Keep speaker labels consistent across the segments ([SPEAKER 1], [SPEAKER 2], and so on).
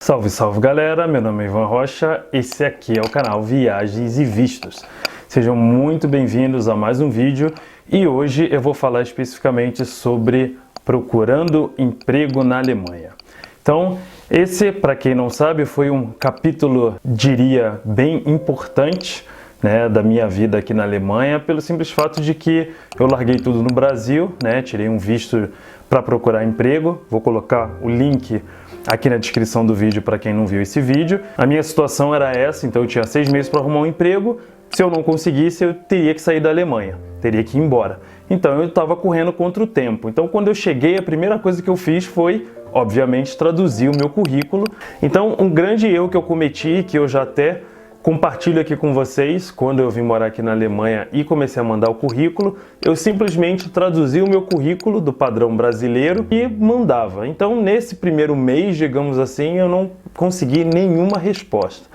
[SPEAKER 1] Salve, salve galera, meu nome é Ivan Rocha, esse aqui é o canal Viagens e Vistos. Sejam muito bem-vindos a mais um vídeo e hoje eu vou falar especificamente sobre procurando emprego na Alemanha. Então, esse, para quem não sabe, foi um capítulo, diria, bem importante, né, da minha vida aqui na Alemanha, pelo simples fato de que eu larguei tudo no Brasil, né, tirei um visto para procurar emprego. Vou colocar o link aqui na descrição do vídeo para quem não viu esse vídeo. A minha situação era essa, então eu tinha 6 meses para arrumar um emprego. Se eu não conseguisse, eu teria que sair da Alemanha, teria que ir embora. Então eu estava correndo contra o tempo. Então quando eu cheguei, a primeira coisa que eu fiz foi, obviamente, traduzir o meu currículo. Então um grande erro que eu cometi, que eu já até compartilho aqui com vocês, quando eu vim morar aqui na Alemanha e comecei a mandar o currículo, eu simplesmente traduzi o meu currículo do padrão brasileiro e mandava. Então, nesse primeiro mês, digamos assim, eu não consegui nenhuma resposta.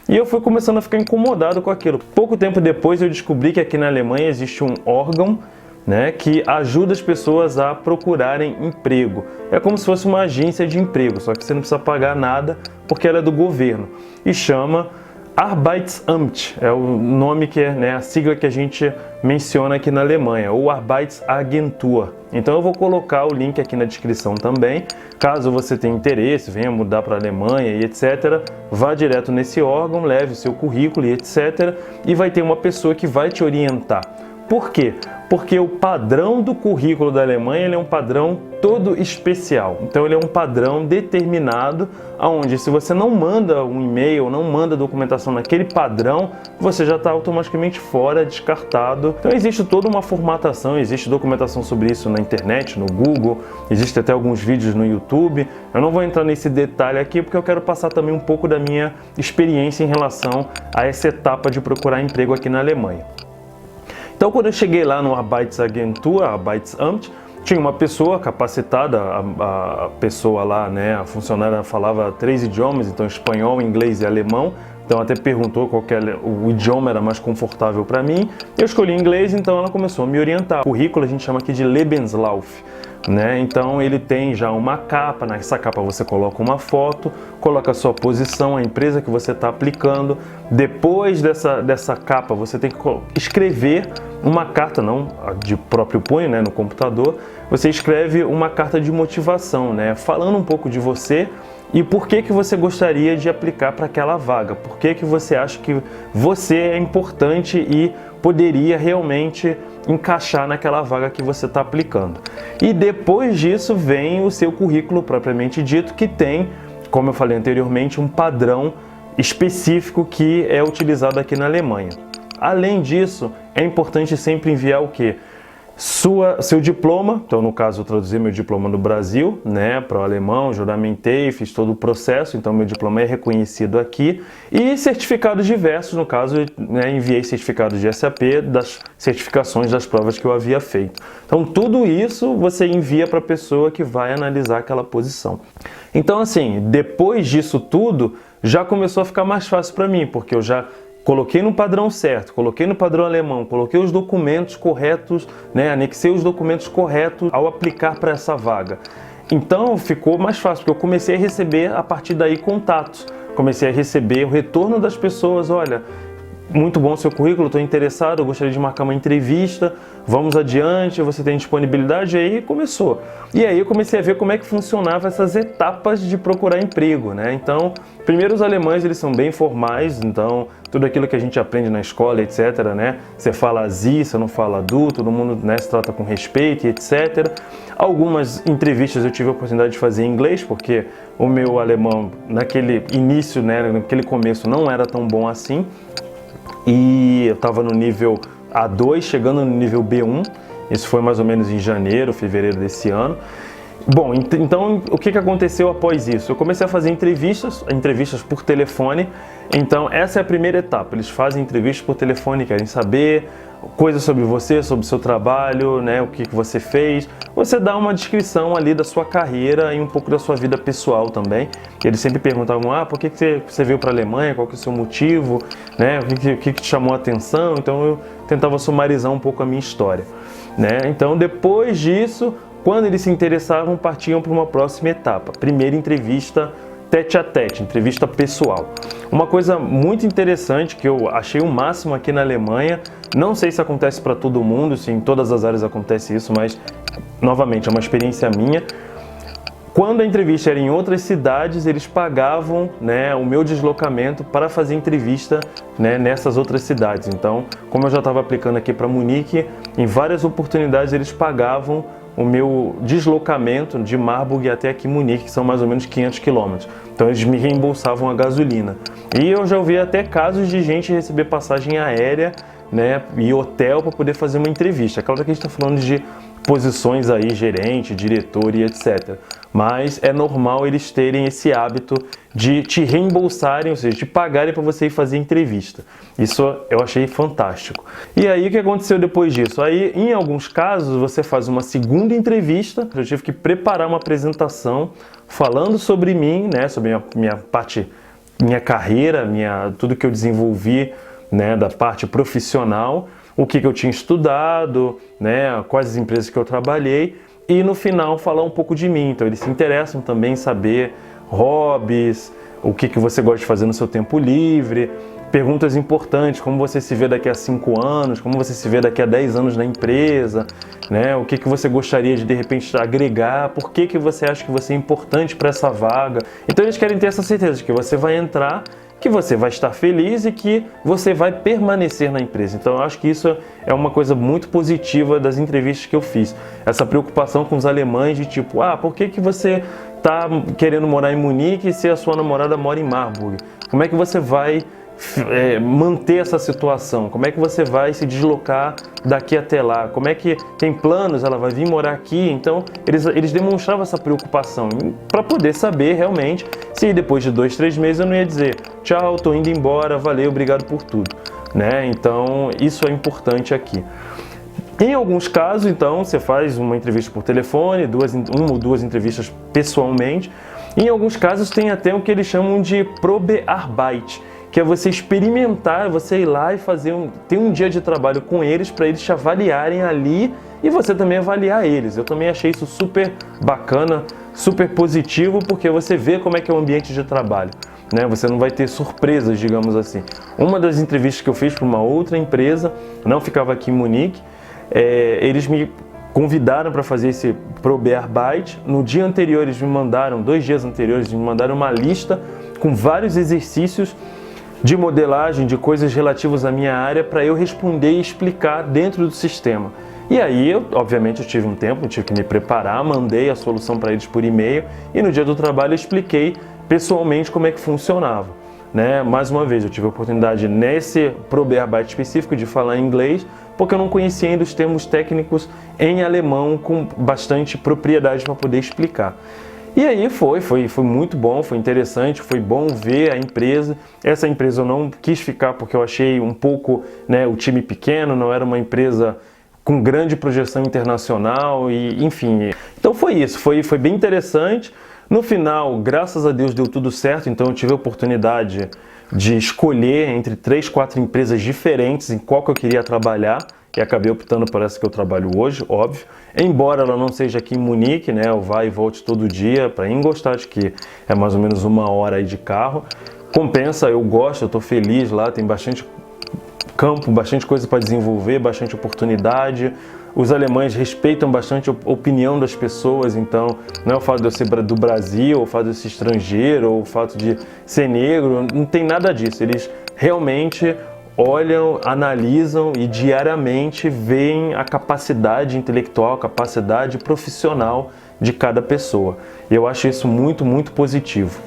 [SPEAKER 1] E eu fui começando a ficar incomodado com aquilo. Pouco tempo depois, eu descobri que aqui na Alemanha existe um órgão, né, que ajuda as pessoas a procurarem emprego. É como se fosse uma agência de emprego, só que você não precisa pagar nada porque ela é do governo. E chama Arbeitsamt, é o nome que é, né, a sigla que a gente menciona aqui na Alemanha, ou Arbeitsagentur. Então eu vou colocar o link aqui na descrição também. Caso você tenha interesse, venha mudar para a Alemanha e etc., vá direto nesse órgão, leve o seu currículo e etc., e vai ter uma pessoa que vai te orientar. Por quê? Porque o padrão do currículo da Alemanha ele é um padrão todo especial. Então ele é um padrão determinado, onde se você não manda um e-mail, não manda documentação naquele padrão, você já está automaticamente fora, descartado. Então existe toda uma formatação, existe documentação sobre isso na internet, no Google, existe até alguns vídeos no YouTube. Eu não vou entrar nesse detalhe aqui porque eu quero passar também um pouco da minha experiência em relação a essa etapa de procurar emprego aqui na Alemanha. Então, quando eu cheguei lá no Arbeitsagentur, Arbeitsamt, tinha uma pessoa capacitada, a pessoa lá, né, a funcionária falava 3 idiomas, então espanhol, inglês e alemão. Então até perguntou qual que era, o idioma era mais confortável para mim. Eu escolhi inglês, então ela começou a me orientar. O currículo a gente chama aqui de Lebenslauf, né? Então ele tem já uma capa, nessa capa você coloca uma foto, coloca a sua posição, a empresa que você está aplicando. Depois dessa capa você tem que escrever uma carta, não de próprio punho, né, no computador. Você escreve uma carta de motivação, né, falando um pouco de você e por que você gostaria de aplicar para aquela vaga, por que você acha que você é importante e poderia realmente encaixar naquela vaga que você está aplicando. E depois disso vem o seu currículo propriamente dito, que tem, como eu falei anteriormente, um padrão específico que é utilizado aqui na Alemanha. Além disso, é importante sempre enviar o quê? Seu diploma, então no caso eu traduzi meu diploma no Brasil, né, para o alemão, juramentei, fiz todo o processo, então meu diploma é reconhecido aqui, e certificados diversos, no caso, né, enviei certificados de SAP das certificações das provas que eu havia feito. Então tudo isso você envia para a pessoa que vai analisar aquela posição. Então assim, depois disso tudo, já começou a ficar mais fácil para mim, porque eu já coloquei no padrão certo, coloquei no padrão alemão, coloquei os documentos corretos, né, anexei os documentos corretos ao aplicar para essa vaga. Então ficou mais fácil, porque eu comecei a receber a partir daí contatos, comecei a receber o retorno das pessoas, olha, muito bom o seu currículo, estou interessado, eu gostaria de marcar uma entrevista, vamos adiante, você tem disponibilidade? E aí começou. E aí eu comecei a ver como é que funcionava essas etapas de procurar emprego, né? Então, primeiro os alemães, eles são bem formais, então tudo aquilo que a gente aprende na escola, etc, né? Você fala Sie, você não fala Du, todo mundo, né, se trata com respeito, etc. Algumas entrevistas eu tive a oportunidade de fazer em inglês, porque o meu alemão, naquele início, né, naquele começo, não era tão bom assim. E eu estava no nível A2, chegando no nível B1, isso foi mais ou menos em janeiro, fevereiro desse ano. Bom, então o que aconteceu após isso? Eu comecei a fazer entrevistas por telefone, então essa é a primeira etapa, eles fazem entrevistas por telefone, querem saber coisas sobre você, sobre o seu trabalho, né, o que você fez. Você dá uma descrição ali da sua carreira e um pouco da sua vida pessoal também. Eles sempre perguntavam, por que você veio para a Alemanha, qual que é o seu motivo, né, o que te chamou a atenção. Então eu tentava sumarizar um pouco a minha história, né. Então depois disso, quando eles se interessavam, partiam para uma próxima etapa. Primeira entrevista tete a tete, entrevista pessoal. Uma coisa muito interessante que eu achei o máximo aqui na Alemanha, não sei se acontece para todo mundo, se em todas as áreas acontece isso, mas novamente é uma experiência minha. Quando a entrevista era em outras cidades, eles pagavam, né, o meu deslocamento para fazer entrevista, né, nessas outras cidades. Então, como eu já estava aplicando aqui para Munique, em várias oportunidades eles pagavam o meu deslocamento de Marburg até aqui Munique, que são mais ou menos 500 quilômetros. Então eles me reembolsavam a gasolina. E eu já ouvi até casos de gente receber passagem aérea, né, e hotel para poder fazer uma entrevista. É claro que a gente está falando de posições aí, gerente, diretor e etc. Mas é normal eles terem esse hábito de te reembolsarem, ou seja, te pagarem para você ir fazer entrevista. Isso eu achei fantástico. E aí o que aconteceu depois disso? Aí, em alguns casos, você faz uma segunda entrevista. Eu tive que preparar uma apresentação falando sobre mim, né, sobre a minha parte, minha carreira, tudo que eu desenvolvi, né, da parte profissional, o que eu tinha estudado, né, quais as empresas que eu trabalhei, e no final falar um pouco de mim. Então eles se interessam também em saber hobbies, o que você gosta de fazer no seu tempo livre, perguntas importantes, como você se vê daqui a 5 anos, como você se vê daqui a 10 anos na empresa, né, o que você gostaria de repente agregar, por que você acha que você é importante para essa vaga. Então eles querem ter essa certeza de que você vai entrar, que você vai estar feliz e que você vai permanecer na empresa. Então eu acho que isso é uma coisa muito positiva das entrevistas que eu fiz. Essa preocupação com os alemães de tipo, por que você está querendo morar em Munique se a sua namorada mora em Marburg? Como é que você vai manter essa situação? Como é que você vai se deslocar daqui até lá? Como é que tem planos? Ela vai vir morar aqui? Então eles demonstravam essa preocupação para poder saber realmente se depois de 2, 3 meses eu não ia dizer tchau, tô indo embora, valeu, obrigado por tudo, né? Então isso é importante aqui. Em alguns casos, então, você faz uma entrevista por telefone, uma ou duas entrevistas pessoalmente. Em alguns casos tem até o que eles chamam de Probearbeit, que é você experimentar, você ir lá e ter um dia de trabalho com eles para eles te avaliarem ali e você também avaliar eles. Eu também achei isso super bacana, super positivo, porque você vê como é que é o ambiente de trabalho, né? Você não vai ter surpresas, digamos assim. Uma das entrevistas que eu fiz para uma outra empresa, não ficava aqui em Munique, eles me convidaram para fazer esse Probearbeit. No dia anterior, 2 dias anteriores, eles me mandaram uma lista com vários exercícios de modelagem, de coisas relativas à minha área, para eu responder e explicar dentro do sistema. E aí, obviamente, eu tive um tempo, tive que me preparar, mandei a solução para eles por e-mail e no dia do trabalho eu expliquei pessoalmente como é que funcionava, né? Mais uma vez, eu tive a oportunidade nesse Probearbeit específico de falar em inglês, porque eu não conhecia ainda os termos técnicos em alemão com bastante propriedade para poder explicar. E aí foi muito bom, foi interessante, foi bom ver a empresa. Essa empresa eu não quis ficar porque eu achei um pouco, né, o time pequeno, não era uma empresa com grande projeção internacional e enfim. Então foi isso, foi bem interessante. No final, graças a Deus, deu tudo certo, então eu tive a oportunidade de escolher entre 3, 4 empresas diferentes em qual que eu queria trabalhar e acabei optando por essa que eu trabalho hoje, óbvio. Embora ela não seja aqui em Munique, né, eu vá e volte todo dia para Ingolstadt, que é mais ou menos 1 hora aí de carro. Compensa, eu gosto, eu estou feliz lá, tem bastante campo, bastante coisa para desenvolver, bastante oportunidade. Os alemães respeitam bastante a opinião das pessoas, então não é o fato de eu ser do Brasil, ou o fato de eu ser estrangeiro, ou o fato de ser negro, não tem nada disso. Eles realmente olham, analisam e diariamente veem a capacidade intelectual, a capacidade profissional de cada pessoa. E eu acho isso muito, muito positivo.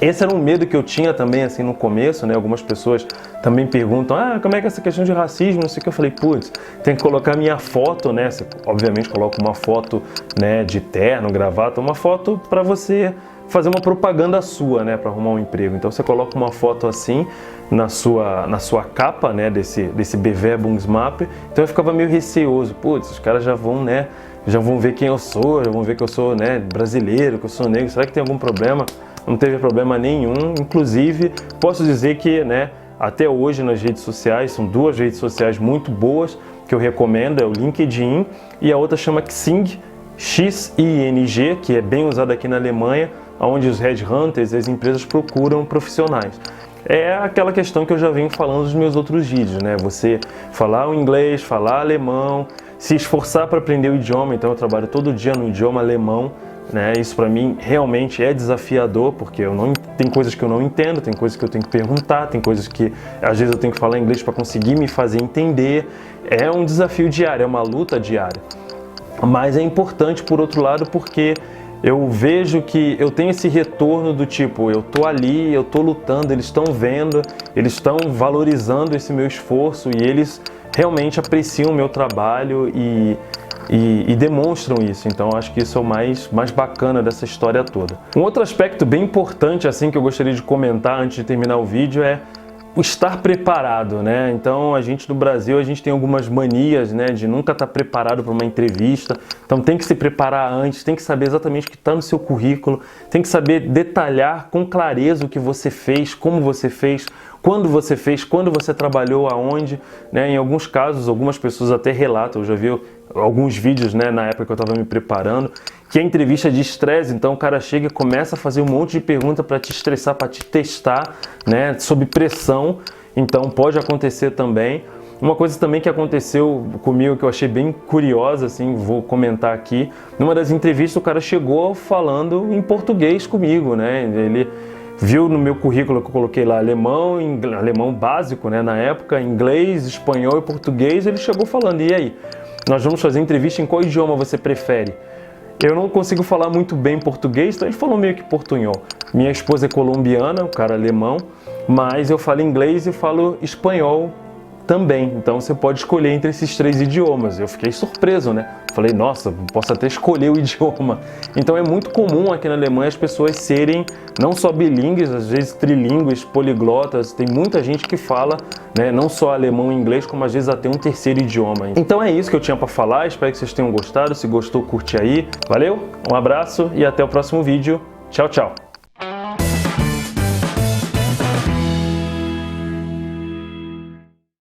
[SPEAKER 1] Esse era um medo que eu tinha também, assim, no começo, né? Algumas pessoas também perguntam, como é que é essa questão de racismo, não sei o que. Eu falei, putz, tem que colocar minha foto, né? Você, obviamente, coloca uma foto, né, de terno, gravata, uma foto para você fazer uma propaganda sua, né, para arrumar um emprego. Então você coloca uma foto assim na sua capa, né, desse Bewerbungsmappe. Então eu ficava meio receoso, putz, os caras já vão ver quem eu sou, já vão ver que eu sou, né, brasileiro, que eu sou negro. Será que tem algum problema? Não teve problema nenhum. Inclusive, posso dizer que, né, até hoje nas redes sociais, são 2 redes sociais muito boas que eu recomendo, é o LinkedIn e a outra chama Xing, X-I-N-G, que é bem usada aqui na Alemanha. onde os headhunters, as empresas procuram profissionais. É aquela questão que eu já venho falando nos meus outros vídeos, né? Você falar o inglês, falar alemão, se esforçar para aprender o idioma. Então eu trabalho todo dia no idioma alemão, né? Isso para mim realmente é desafiador, porque tem coisas que eu não entendo, tem coisas que eu tenho que perguntar, tem coisas que às vezes eu tenho que falar inglês para conseguir me fazer entender. É um desafio diário, é uma luta diária. Mas é importante por outro lado, porque eu vejo que eu tenho esse retorno do tipo, eu tô ali, eu tô lutando, eles estão vendo, eles estão valorizando esse meu esforço e eles realmente apreciam o meu trabalho e demonstram isso. Então acho que isso é o mais bacana dessa história toda. Um outro aspecto bem importante assim que eu gostaria de comentar antes de terminar o vídeo é o estar preparado, né? Então a gente no Brasil, a gente tem algumas manias, né, de nunca estar preparado para uma entrevista. Então tem que se preparar antes, tem que saber exatamente o que está no seu currículo, tem que saber detalhar com clareza o que você fez, como você fez, quando você trabalhou, aonde, né? Em alguns casos, algumas pessoas até relatam, eu já vi alguns vídeos, né, na época que eu estava me preparando, que é entrevista de estresse. Então o cara chega e começa a fazer um monte de pergunta para te estressar, para te testar, né, sob pressão. Então pode acontecer também. Uma coisa também que aconteceu comigo que eu achei bem curiosa, assim, vou comentar aqui. Numa das entrevistas o cara chegou falando em português comigo, né? Ele viu no meu currículo que eu coloquei lá alemão, alemão básico, né, na época, inglês, espanhol e português. Ele chegou falando: e aí, nós vamos fazer entrevista, em qual idioma você prefere? Eu não consigo falar muito bem português, então ele falou meio que portunhol. Minha esposa é colombiana, o cara é alemão, mas eu falo inglês e falo espanhol também. Então você pode escolher entre esses 3 idiomas. Eu fiquei surpreso, né? Falei, nossa, posso até escolher o idioma. Então é muito comum aqui na Alemanha as pessoas serem não só bilíngues, às vezes trilíngues, poliglotas. Tem muita gente que fala, né, não só alemão e inglês, como às vezes até um terceiro idioma. Então é isso que eu tinha para falar. Espero que vocês tenham gostado. Se gostou, curte aí. Valeu, um abraço e até o próximo vídeo. Tchau, tchau.